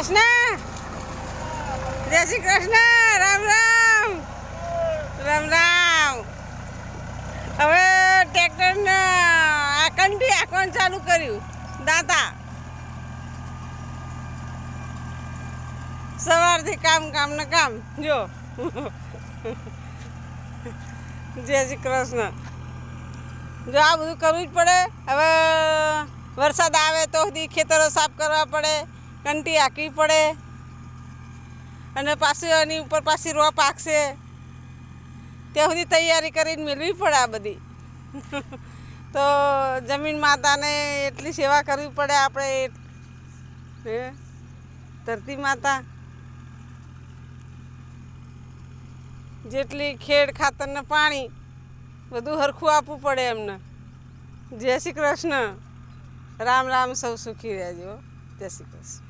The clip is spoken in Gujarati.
કૃષ્ણ, જય શ્રી કૃષ્ણ, રામ રામ, રામ રામ. હવે ટ્રેક્ટરને આ કંઠી આંકવાનું ચાલુ કર્યું. દાંતા સવારથી કામ ને કામ. જો જય શ્રી કૃષ્ણ. જો આ બધું કરવું જ પડે. હવે વરસાદ આવે તો સુધી ખેતરો સાફ કરવા પડે, કંઠી હાંકવી પડે, અને પાછી એની ઉપર પાછી રો પાકશે ત્યાં સુધી તૈયારી કરીને મેળવી પડે આ બધી. તો જમીન માતાને એટલી સેવા કરવી પડે આપણે. ધરતી માતા જેટલી ખેડ ખાતર ને પાણી બધું સરખું આપવું પડે એમને. જય શ્રી કૃષ્ણ, રામ રામ. સૌ સુખી રહેજો. જય શ્રી કૃષ્ણ.